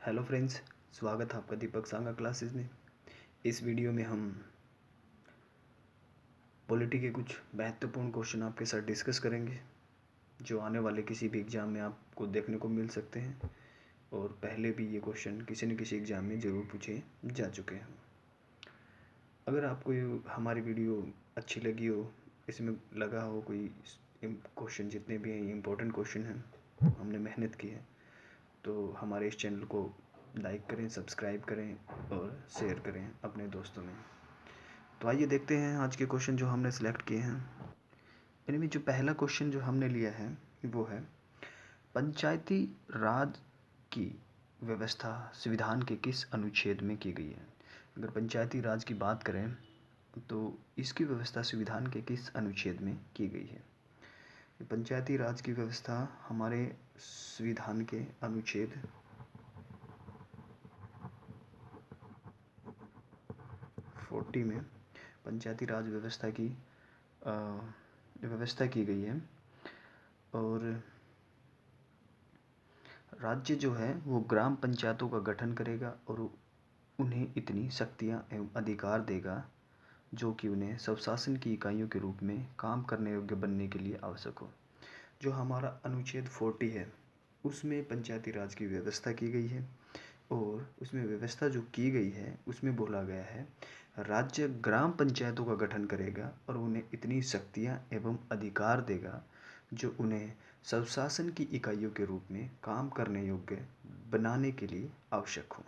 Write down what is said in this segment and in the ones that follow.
Hello friends, स्वागत है आपका दीपक सांगा क्लासेस में। इस वीडियो में हम पॉलिटी के कुछ महत्वपूर्ण क्वेश्चन आपके साथ डिस्कस करेंगे जो आने वाले किसी भी एग्ज़ाम में आपको देखने को मिल सकते हैं और पहले भी ये क्वेश्चन किसी न किसी एग्ज़ाम में ज़रूर पूछे जा चुके हैं। अगर आपको ये हमारी वीडियो अच्छी लगी हो, इसमें लगा हो कोई क्वेश्चन, जितने भी इम्पोर्टेंट क्वेश्चन हैं हमने मेहनत की है, तो हमारे इस चैनल को लाइक करें, सब्सक्राइब करें और शेयर करें अपने दोस्तों में। तो आइए देखते हैं आज के क्वेश्चन जो हमने सेलेक्ट किए हैं। इनमें जो पहला क्वेश्चन जो हमने लिया है वो है, पंचायती राज की व्यवस्था संविधान के किस अनुच्छेद में की गई है। अगर पंचायती राज की बात करें तो इसकी व्यवस्था संविधान के किस अनुच्छेद में की गई है। पंचायती राज की व्यवस्था हमारे संविधान के अनुच्छेद 40 में पंचायती राज व्यवस्था की गई है। और राज्य जो है वो ग्राम पंचायतों का गठन करेगा और उन्हें इतनी शक्तियां एवं अधिकार देगा जो कि उन्हें स्वशासन की इकाइयों के रूप में काम करने योग्य बनने के लिए आवश्यक हो। जो हमारा अनुच्छेद 40 है उसमें पंचायती राज की व्यवस्था की गई है और उसमें व्यवस्था जो की गई है उसमें बोला गया है, राज्य ग्राम पंचायतों का गठन करेगा और उन्हें इतनी शक्तियां एवं अधिकार देगा जो उन्हें स्वशासन की इकाइयों के रूप में काम करने योग्य बनाने के लिए आवश्यक हो।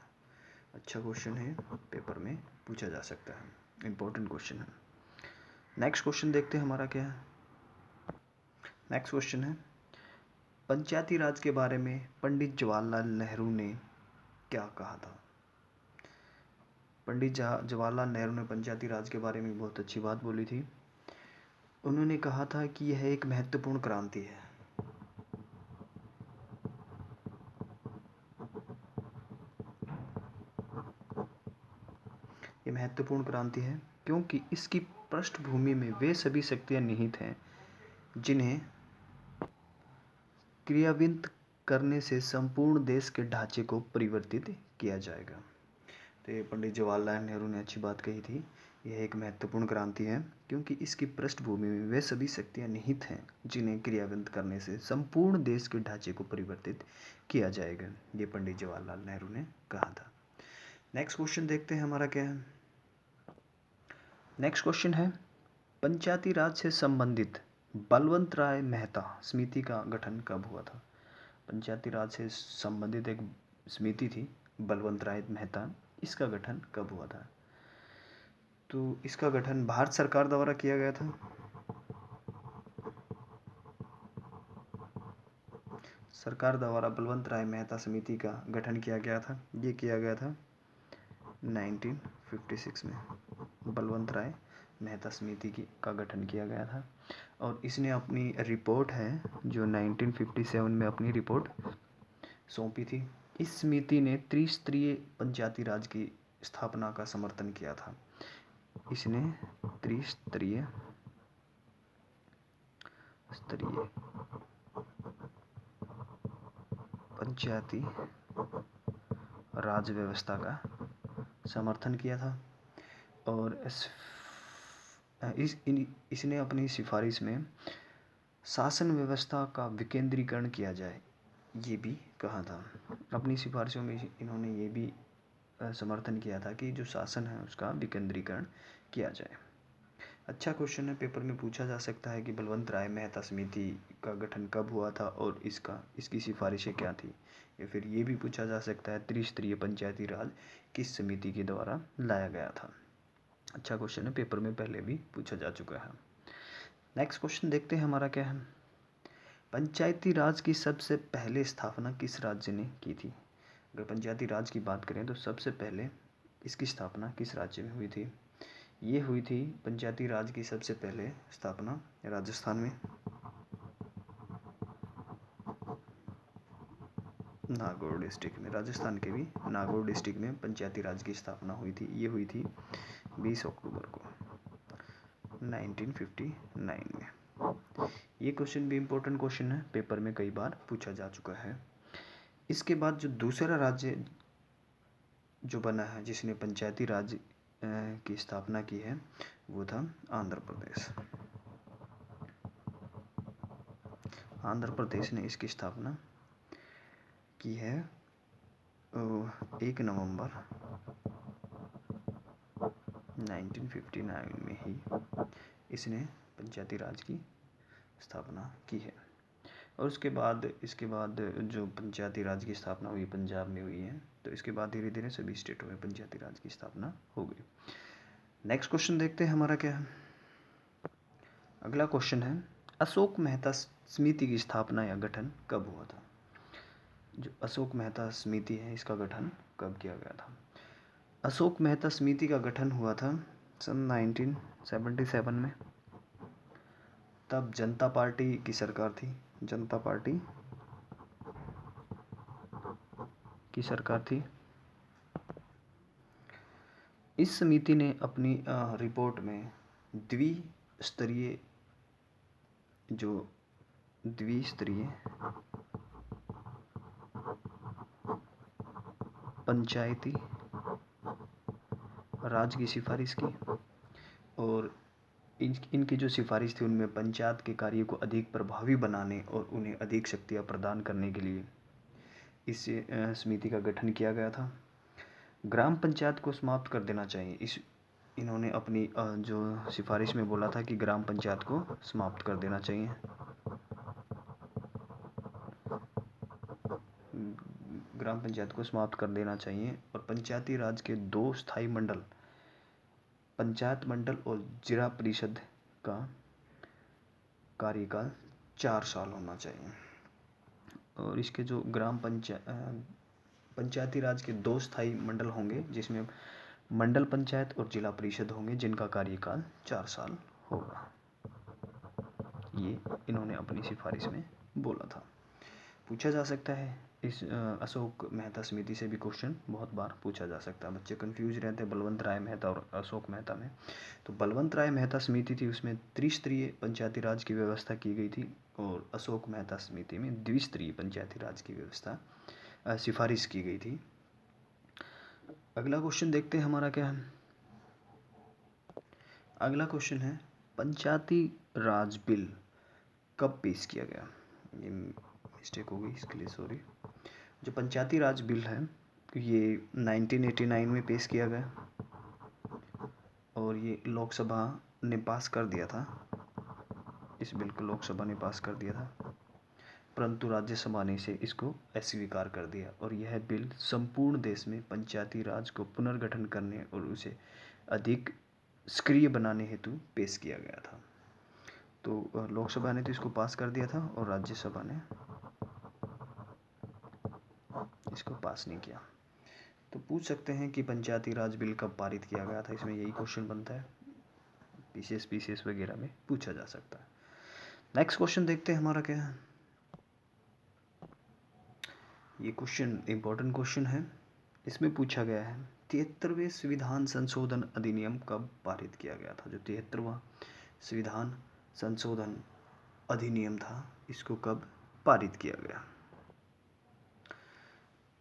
अच्छा क्वेश्चन है, पेपर में पूछा जा सकता है, इम्पोर्टेंट क्वेश्चन है। नेक्स्ट क्वेश्चन देखते हैं हमारा क्या है। नेक्स्ट क्वेश्चन है, पंचायती राज के बारे में पंडित जवाहरलाल नेहरू ने क्या कहा था। पंडित जवाहरलाल नेहरू ने पंचायती राज के बारे में बहुत अच्छी बात बोली थी। उन्होंने कहा था कि यह एक महत्वपूर्ण क्रांति है। ये महत्वपूर्ण क्रांति है क्योंकि इसकी पृष्ठभूमि में वे सभी शक्तियां निहित हैं जिन्हें क्रियान्वित करने से संपूर्ण देश के ढांचे को परिवर्तित किया जाएगा। तो ये पंडित जवाहरलाल नेहरू ने अच्छी बात कही थी। यह एक महत्वपूर्ण क्रांति है क्योंकि इसकी पृष्ठभूमि में वे सभी शक्तियां निहित हैं जिन्हें क्रियान्वित करने से संपूर्ण देश के ढांचे को परिवर्तित किया जाएगा। ये पंडित जवाहरलाल नेहरू ने कहा था। नेक्स्ट क्वेश्चन देखते हैं हमारा क्या है। नेक्स्ट क्वेश्चन है, पंचायती राज से संबंधित बलवंत राय मेहता समिति का गठन कब हुआ था। पंचायती राज से संबंधित एक समिति थी बलवंत राय मेहता, इसका गठन कब हुआ था। तो इसका गठन भारत सरकार द्वारा किया गया था। सरकार द्वारा बलवंत राय मेहता समिति का गठन किया गया था। ये किया गया था 1956 में बलवंत राय मेहता समिति का गठन किया गया था और इसने अपनी रिपोर्ट है जो 1957 में अपनी रिपोर्ट सौंपी थी। इस समिति ने त्रिस्तरीय पंचायती राज की स्थापना का समर्थन किया था। इसने त्रिस्तरीय पंचायती राज व्यवस्था का समर्थन किया था और इसने अपनी सिफारिश में शासन व्यवस्था का विकेंद्रीकरण किया जाए ये भी कहा था। अपनी सिफारिशों में इन्होंने ये भी समर्थन किया था कि जो शासन है उसका विकेंद्रीकरण किया जाए। अच्छा क्वेश्चन है, पेपर में पूछा जा सकता है कि बलवंत राय मेहता समिति का गठन कब हुआ था और इसकी सिफारिशें क्या थी, या फिर ये भी पूछा जा सकता है त्रिस्तरीय पंचायती राज किस समिति के द्वारा लाया गया था। अच्छा क्वेश्चन है, पेपर में पहले भी पूछा जा चुका है। नेक्स्ट क्वेश्चन देखते हैं हमारा क्या है। पंचायती राज की सबसे पहले स्थापना किस राज्य ने की थी। अगर पंचायती राज की बात करें तो सबसे पहले इसकी स्थापना किस राज्य में हुई थी। ये हुई थी पंचायती राज की सबसे पहले स्थापना राजस्थान में, नागौर डिस्ट्रिक्ट में। राजस्थान के भी नागौर डिस्ट्रिक्ट में पंचायती राज की स्थापना हुई थी। ये हुई थी 20 अक्टूबर को 1959 में। ये क्वेश्चन भी इम्पोर्टेंट क्वेश्चन है, पेपर में कई बार पूछा जा चुका है। इसके बाद जो दूसरा राज्य जो बना है, जिसने पंचायती राज की स्थापना की है, वो था आंध्र प्रदेश। आंध्र प्रदेश ने इसकी स्थापना की है 1 नवंबर 1959 में ही इसने पंचायती राज की स्थापना की है। और इसके बाद जो पंचायती राज की स्थापना हुई पंजाब में हुई है, तो इसके बाद धीरे धीरे सभी स्टेटों में पंचायती राज की स्थापना हो गई। नेक्स्ट क्वेश्चन देखते हैं हमारा क्या है। अगला क्वेश्चन है, अशोक मेहता समिति की स्थापना या गठन कब हुआ था? जो अशोक मेहता समिति है, इसका गठन कब किया गया था? अशोक मेहता समिति का गठन हुआ था सन 1977 में। तब जनता पार्टी की सरकार थी, जनता पार्टी की सरकार थी। इस समिति ने अपनी रिपोर्ट में द्विस्तरीय पंचायती राज की सिफारिश की, और इनकी जो सिफारिश थी उनमें पंचायत के कार्य को अधिक प्रभावी बनाने और उन्हें अधिक शक्तियाँ प्रदान करने के लिए इस समिति का गठन किया गया था। ग्राम पंचायत को समाप्त कर देना चाहिए, इन्होंने अपनी जो सिफारिश में बोला था कि ग्राम पंचायत को समाप्त कर देना चाहिए। ग्राम पंचायत को समाप्त कर देना चाहिए और पंचायती राज के 2 स्थायी मंडल, पंचायत मंडल और जिला परिषद का कार्यकाल 4 साल होना चाहिए। और इसके जो पंचायती राज के 2 स्थायी मंडल होंगे, जिसमें मंडल पंचायत और जिला परिषद होंगे, जिनका कार्यकाल 4 साल होगा। ये इन्होंने अपनी सिफारिश में बोला था। पूछा जा सकता है इस अशोक मेहता समिति से भी क्वेश्चन बहुत बार पूछा जा सकता है। बच्चे कंफ्यूज रहते हैं बलवंत राय मेहता और अशोक मेहता में। तो बलवंत राय मेहता समिति थी, उसमें त्रिस्तरीय पंचायती राज की व्यवस्था की गई थी, और अशोक मेहता समिति में द्विस्तरीय पंचायती राज की व्यवस्था सिफारिश की गई थी। अगला क्वेश्चन देखते हैं हमारा क्या है। अगला क्वेश्चन है, पंचायती राज बिल कब पेश किया गया? ये मिस्टेक हो गई, इसके लिए सॉरी। जो पंचायती राज बिल है ये 1989 में पेश किया गया, और ये लोकसभा ने पास कर दिया था। इस बिल को लोकसभा ने पास कर दिया था, परंतु राज्यसभा ने इसे इसको अस्वीकार कर दिया, और यह बिल संपूर्ण देश में पंचायती राज को पुनर्गठन करने और उसे अधिक सक्रिय बनाने हेतु पेश किया गया था। तो लोकसभा ने तो इसको पास कर दिया था और राज्यसभा ने इसको पास नहीं किया। तो पूछ सकते हैं कि पंचायती राज बिल कब पारित किया गया था, इसमें यही क्वेश्चन बनता है। पीसीएस वगैरह में पूछा जा सकता है। नेक्स्ट क्वेश्चन देखते हैं हमारा क्या है। ये क्वेश्चन इंपॉर्टेंट क्वेश्चन है। इसमें पूछा गया है 73वें संविधान संशोधन अधिनियम कब पारित किया गया था? जो 73वां संविधान संशोधन अधिनियम था, इसको कब पारित किया गया?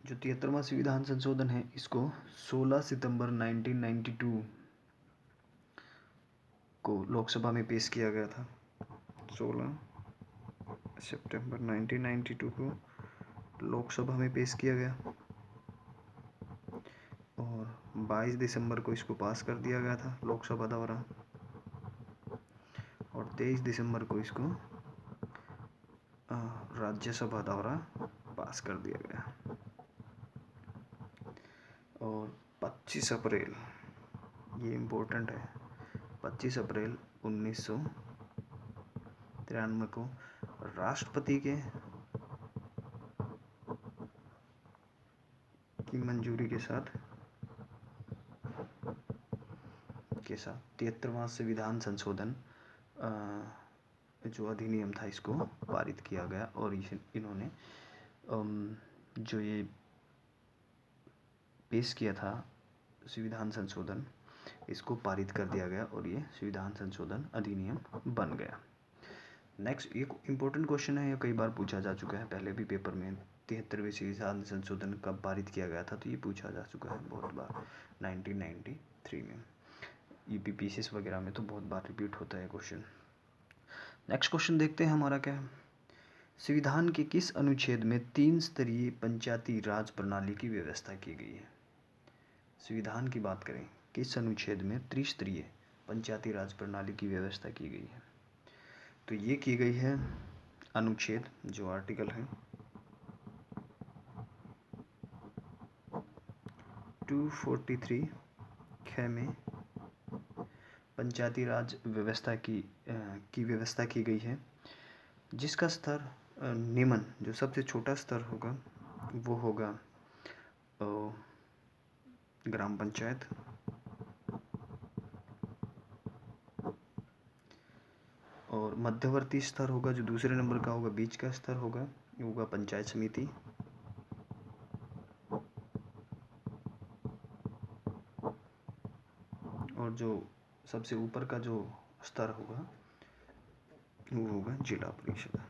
जो 73वां संविधान संशोधन है, इसको 16 सितंबर 1992 को लोकसभा में पेश किया गया था। 16 सितंबर 1992 को लोकसभा में पेश किया गया, और 22 दिसंबर को इसको पास कर दिया गया था लोकसभा द्वारा, और 23 दिसंबर को इसको राज्यसभा द्वारा पास कर दिया गया, और 25 अप्रैल, ये इम्पोर्टेंट है, 25 अप्रैल 1993 को राष्ट्रपति की मंजूरी के साथ 73वां संविधान संशोधन जो अधिनियम था, इसको पारित किया गया, और इन्होंने जो ये पेश किया था संविधान संशोधन, इसको पारित कर दिया गया, और ये संविधान संशोधन अधिनियम बन गया। नेक्स्ट, ये इम्पोर्टेंट क्वेश्चन है, ये कई बार पूछा जा चुका है पहले भी पेपर में। 73वें संविधान संशोधन कब पारित किया गया था, तो ये पूछा जा चुका है बहुत बार, 1993 में। यूपीपीसीएस वगैरह में तो बहुत बार रिपीट होता है क्वेश्चन। नेक्स्ट क्वेश्चन देखते हैं हमारा क्या है। संविधान के किस अनुच्छेद में 3 स्तरीय पंचायती राज प्रणाली की व्यवस्था की गई है? संविधान की बात करें, किस अनुच्छेद में त्रिस्तरीय पंचायती राज प्रणाली की व्यवस्था की गई है? तो ये की गई है अनुच्छेद, जो आर्टिकल है 243 ख में पंचायती राज व्यवस्था की व्यवस्था की गई है, जिसका स्तर निम्न, जो सबसे छोटा स्तर होगा वो होगा ग्राम पंचायत, और मध्यवर्ती स्तर होगा जो दूसरे नंबर का होगा, बीच का स्तर होगा ये होगा पंचायत समिति, और जो सबसे ऊपर का जो स्तर होगा वो होगा जिला परिषद।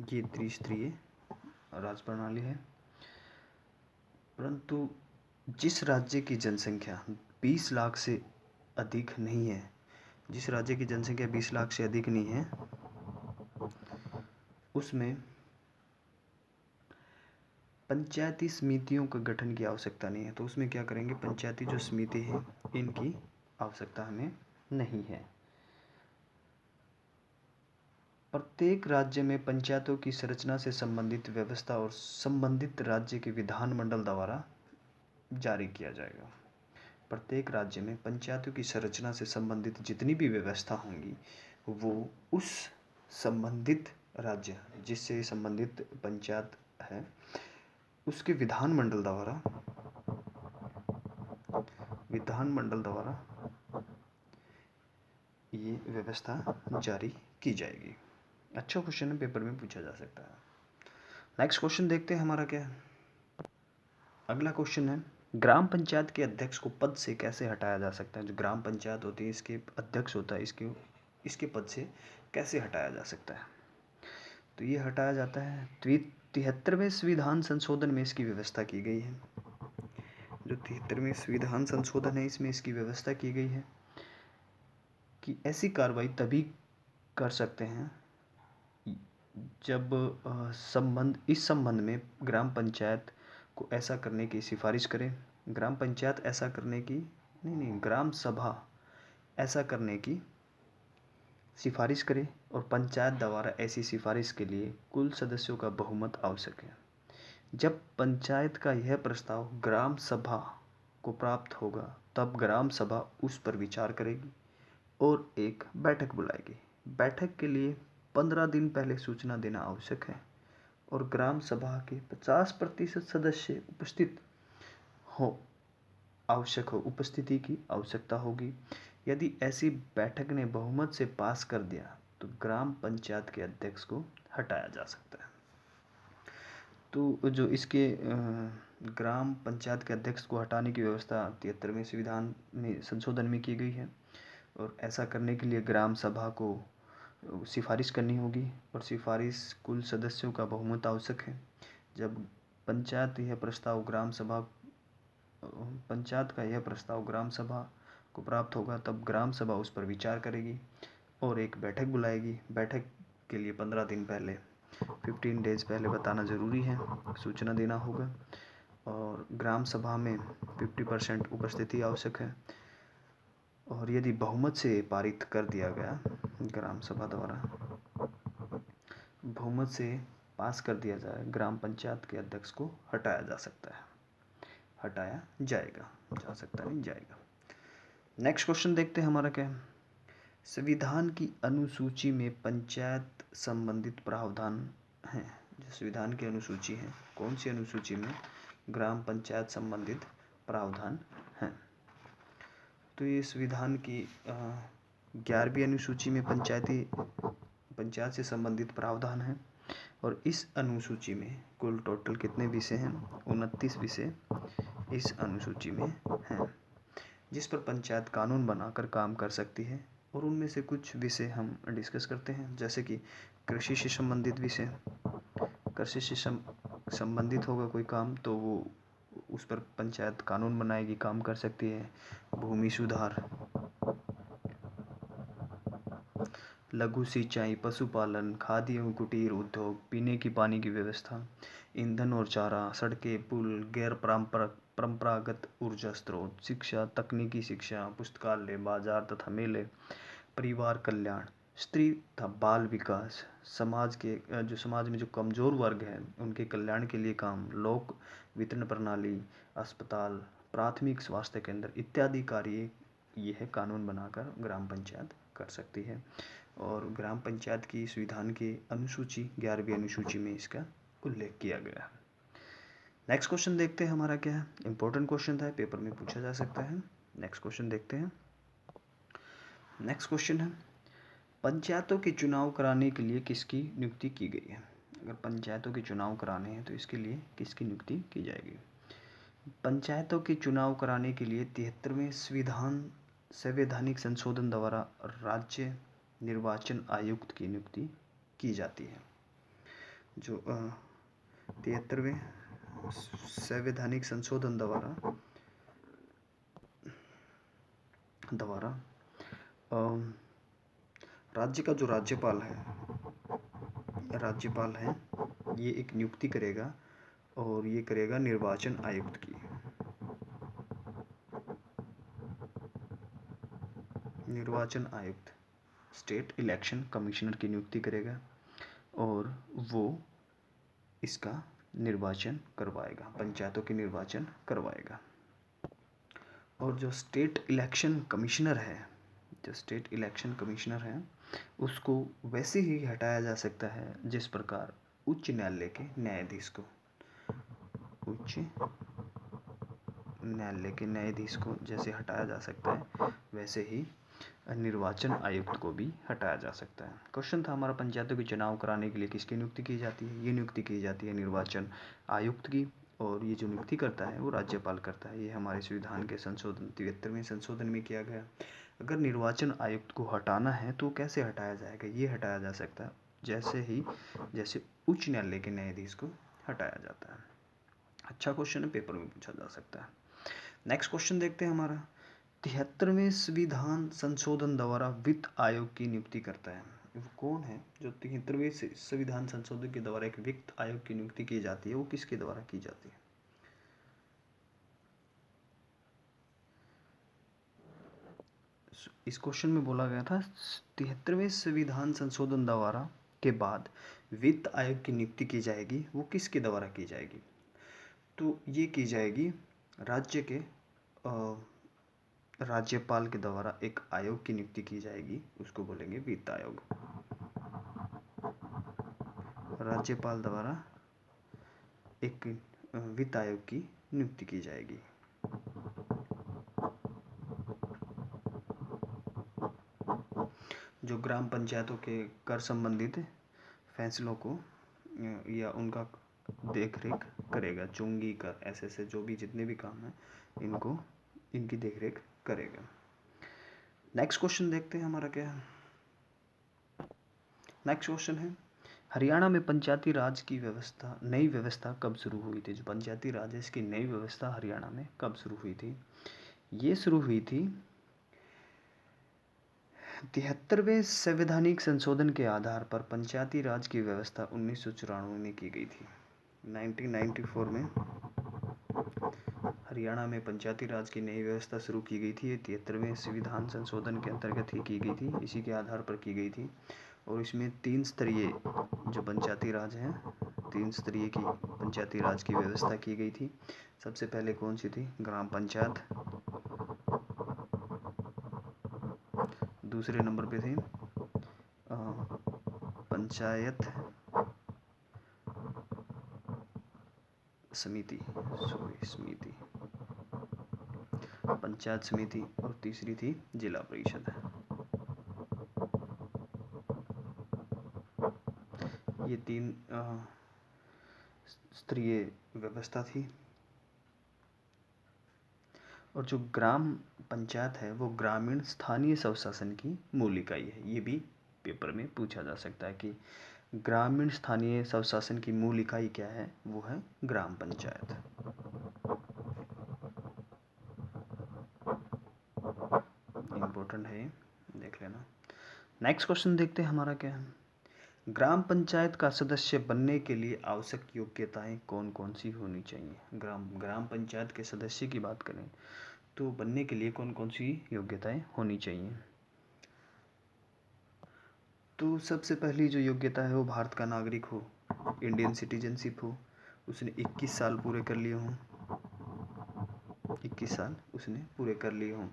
ये त्रिस्तरीय राज प्रणाली है। परंतु जिस राज्य की जनसंख्या 20 लाख से अधिक नहीं है, जिस राज्य की जनसंख्या 20 लाख से अधिक नहीं है, उसमें पंचायती समितियों का गठन की आवश्यकता नहीं है। तो उसमें क्या करेंगे, पंचायती जो समिति है इनकी आवश्यकता हमें नहीं है। प्रत्येक राज्य में पंचायतों की संरचना से संबंधित व्यवस्था और संबंधित राज्य के विधानमंडल द्वारा जारी किया जाएगा। प्रत्येक राज्य में पंचायतों की संरचना से संबंधित जितनी भी व्यवस्था होंगी वो उस संबंधित राज्य जिससे संबंधित पंचायत है उसके विधानमंडल द्वारा ये व्यवस्था जारी की जाएगी। अच्छा क्वेश्चन है, पेपर में पूछा जा सकता है। नेक्स्ट क्वेश्चन देखते हैं हमारा क्या है। अगला क्वेश्चन है, ग्राम पंचायत के अध्यक्ष को पद से कैसे हटाया जा सकता है? जो ग्राम पंचायत होती है इसके अध्यक्ष होता है, इसके पद से कैसे हटाया जा सकता है? तो ये हटाया जाता है 73वें संविधान संशोधन में इसकी व्यवस्था की गई है। जो 73वें संविधान संशोधन है इसमें इसकी व्यवस्था की गई है कि ऐसी कार्रवाई तभी कर सकते हैं जब इस संबंध में ग्राम पंचायत को ऐसा करने की सिफारिश करे, ग्राम पंचायत ऐसा करने की ग्राम सभा ऐसा करने की सिफारिश करे और पंचायत द्वारा ऐसी सिफारिश के लिए कुल सदस्यों का बहुमत आवश्यक है। जब पंचायत का यह प्रस्ताव ग्राम सभा को प्राप्त होगा तब ग्राम सभा उस पर विचार करेगी और एक बैठक बुलाएगी। बैठक के लिए 15 दिन पहले सूचना देना आवश्यक है और ग्राम सभा के 50% सदस्य उपस्थिति की आवश्यकता होगी। यदि ऐसी बैठक ने बहुमत से पास कर दिया तो ग्राम पंचायत के अध्यक्ष को हटाया जा सकता है। तो जो इसके ग्राम पंचायत के अध्यक्ष को हटाने की व्यवस्था 73वें संविधान में संशोधन में की गई है और ऐसा करने के लिए ग्राम सभा को सिफारिश करनी होगी और सिफारिश कुल सदस्यों का बहुमत आवश्यक है। जब पंचायत का यह प्रस्ताव ग्राम सभा को प्राप्त होगा तब ग्राम सभा उस पर विचार करेगी और एक बैठक बुलाएगी। बैठक के लिए 15 दिन पहले 15 डेज पहले बताना ज़रूरी है, सूचना देना होगा और ग्राम सभा में 50% उपस्थिति आवश्यक है। और यदि बहुमत से पारित कर दिया गया, ग्राम सभा द्वारा बहुमत से पास कर दिया जाए, ग्राम पंचायत के अध्यक्ष को हटाया जा सकता है, हटाया जाएगा, जा सकता नहीं जाएगा। नेक्स्ट क्वेश्चन देखते हैं हमारा क्या है। संविधान की अनुसूची में पंचायत संबंधित प्रावधान हैं। जो संविधान की अनुसूची है, कौन सी अनुसूची में ग्राम पंचायत संबंधित प्रावधान हैं? तो ये संविधान की 11वीं अनुसूची में पंचायत से संबंधित प्रावधान हैं और इस अनुसूची में कुल टोटल कितने विषय हैं? 29 विषय इस अनुसूची में हैं, जिस पर पंचायत कानून बनाकर काम कर सकती है और उनमें से कुछ विषय हम डिस्कस करते हैं, जैसे कि कृषि से संबंधित विषय। कृषि से संबंधित होगा कोई काम तो वो उस पर पंचायत कानून बनाएगी, काम कर सकती है। भूमि सुधार, लघु सिंचाई, पशुपालन, खाद्य एवं कुटीर उद्योग, पीने की पानी की व्यवस्था, ईंधन और चारा, सड़कें, पुल, गैर परंपरागत ऊर्जा स्रोत, शिक्षा, तकनीकी शिक्षा, पुस्तकालय, बाजार तथा मेले, परिवार कल्याण, स्त्री तथा बाल विकास, समाज में जो कमजोर वर्ग है उनके कल्याण के लिए काम, लोक वितरण प्रणाली, अस्पताल, प्राथमिक स्वास्थ्य केंद्र इत्यादि कार्य ये है कानून बनाकर ग्राम पंचायत कर सकती है। और ग्राम पंचायत की संविधान की अनुसूची 11वीं अनुसूची में इसका उल्लेख किया गया है। नेक्स्ट क्वेश्चन देखते हैं हमारा क्या है। इंपॉर्टेंट क्वेश्चन था, पेपर में पूछा जा सकता है। नेक्स्ट क्वेश्चन देखते हैं। नेक्स्ट क्वेश्चन है, पंचायतों के चुनाव कराने के लिए किसकी नियुक्ति की गई है। अगर पंचायतों के चुनाव कराने हैं तो इसके लिए किसकी नियुक्ति की जाएगी। पंचायतों के चुनाव कराने के लिए 73वें संवैधानिक संशोधन द्वारा राज्य निर्वाचन आयुक्त की नियुक्ति की जाती है। जो 73वें संवैधानिक संशोधन द्वारा राज्य का जो राज्यपाल है ये एक नियुक्ति करेगा, और ये करेगा निर्वाचन आयुक्त की। निर्वाचन आयुक्त स्टेट इलेक्शन कमिश्नर की नियुक्ति करेगा और वो इसका निर्वाचन करवाएगा, पंचायतों के निर्वाचन करवाएगा। और जो स्टेट इलेक्शन कमिश्नर है उसको वैसे ही हटाया जा सकता है जिस प्रकार उच्च न्यायालय के न्यायाधीश को जैसे हटाया जा सकता है, वैसे ही निर्वाचन आयुक्त को भी हटाया जा सकता है। क्वेश्चन था हमारा, पंचायतों के चुनाव कराने के लिए किसकी नियुक्ति की जाती है। ये नियुक्ति की जाती है निर्वाचन आयुक्त की, और ये जो नियुक्ति करता है वो राज्यपाल करता है। ये हमारे संविधान के 73वें संशोधन में किया गया। अगर निर्वाचन आयुक्त को हटाना है तो कैसे हटाया जाएगा। ये हटाया जा सकता है जैसे उच्च न्यायालय के न्यायाधीश को हटाया जाता है। अच्छा क्वेश्चन है, पेपर में पूछा जा सकता है। नेक्स्ट क्वेश्चन देखते हैं हमारा, 73वें संविधान संशोधन द्वारा वित्त आयोग की नियुक्ति करता है। वो कौन है जो 73वें संविधान संशोधन के द्वारा एक वित्त आयोग की नियुक्ति की जाती है, वो किसके द्वारा की जाती है। इस क्वेश्चन में बोला गया था 73वें संविधान संशोधन द्वारा के बाद वित्त आयोग की नियुक्ति की जाएगी, वो किसके द्वारा की जाएगी। तो ये की जाएगी राज्य के राज्यपाल के द्वारा एक आयोग की नियुक्ति की जाएगी, उसको बोलेंगे वित्त आयोग। राज्यपाल द्वारा एक वित्त आयोग की नियुक्ति की जाएगी। जो ग्राम पंचायतों के कर संबंधित फैसलों को या उनका देखरेख करेगा, चुंगी कर ऐसे जो भी जितने भी काम हैं इनकी देखरेख करेगा। नेक्स्ट क्वेश्चन देखते हैं हमारा क्या है। नेक्स्ट क्वेश्चन है, हरियाणा में पंचायती राज की नई व्यवस्था कब शुरू हुई थी। जो पंचायती राज है इसकी नई व्यवस्था हरियाणा में कब शुरू हुई थी। ये शुरू हुई थी 73वें संवैधानिक संशोधन के आधार पर पंचायती राज की व्यवस्था 1994 में की गई थी। 1994 में हरियाणा में पंचायती राज की नई व्यवस्था शुरू की गई थी। 73वें संविधान संशोधन के अंतर्गत ही की गई थी, इसी के आधार पर की गई थी। और इसमें 3 स्तरीय जो पंचायती राज हैं, 3 स्तरीय की पंचायती राज की व्यवस्था की गई थी। सबसे पहले कौन सी थी, ग्राम पंचायत। दूसरे नंबर पे थी पंचायत समिति, पंचायत समिति, और तीसरी थी जिला परिषद। ये 3 स्तरीय व्यवस्था थी। और जो ग्राम पंचायत है वो ग्रामीण स्थानीय स्वशासन की मूल इकाई है। ये भी पेपर में पूछा जा सकता है कि ग्रामीण स्थानीय स्वशासन की मूल इकाई क्या है, वो है ग्राम पंचायत। इम्पोर्टेंट है, देख लेना। नेक्स्ट क्वेश्चन देखते हैं हमारा क्या है। ग्राम पंचायत का सदस्य बनने के लिए आवश्यक योग्यताएं कौन कौन सी होनी चाहिए। ग्राम पंचायत के सदस्य की बात करें तो बनने के लिए कौन कौन सी योग्यताएं होनी चाहिए। तो सबसे पहली जो योग्यता है वो भारत का नागरिक हो, इंडियन सिटीजनशिप हो, उसने 21 साल पूरे कर लिए हों, 21 साल उसने पूरे कर लिए हों,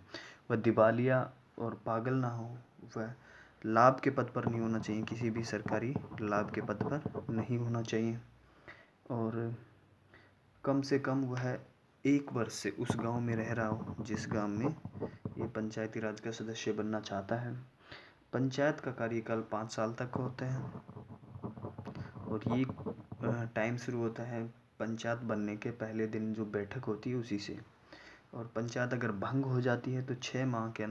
वह दिवालिया और पागल ना हो, वह लाभ के पद पर नहीं होना चाहिए, किसी भी सरकारी लाभ के पद पर नहीं होना चाहिए, और कम से कम वह 1 वर्ष से उस गांव में रह रहा हो जिस गांव में ये पंचायती राज का सदस्य बनना चाहता है। पंचायत का कार्यकाल 5 साल तक होता है और ये टाइम शुरू होता है पंचायत बनने के पहले दिन जो बैठक होती है उसी से, और पंचायत अगर भंग हो जाती है तो 6 माह के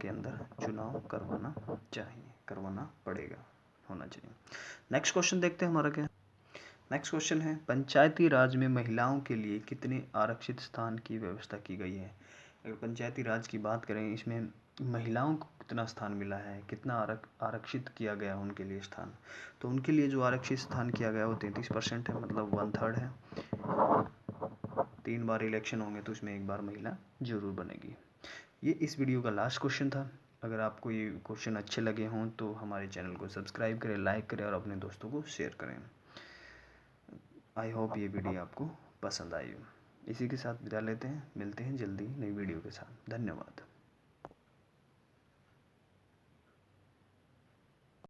अंदर चुनाव करवाना पड़ेगा, होना चाहिए। नेक्स्ट क्वेश्चन देखते हैं हमारा क्या। नेक्स्ट क्वेश्चन है पंचायती राज में महिलाओं के लिए कितने आरक्षित स्थान की व्यवस्था की गई है। अगर पंचायती राज की बात करें इसमें महिलाओं को कितना स्थान मिला है, कितना आरक्षित किया गया उनके लिए स्थान, तो उनके लिए जो आरक्षित स्थान किया गया वो 33% है, मतलब 1/3 है। 3 बार इलेक्शन होंगे तो उसमें 1 बार महिला जरूर बनेगी। ये इस वीडियो का लास्ट क्वेश्चन था। अगर आपको ये क्वेश्चन अच्छे लगे हों तो हमारे चैनल को सब्सक्राइब करें, लाइक करें और अपने दोस्तों को शेयर करें। आई होप ये वीडियो आपको पसंद आई हो। इसी के साथ विदा लेते हैं, मिलते हैं जल्दी नई वीडियो के साथ। धन्यवाद।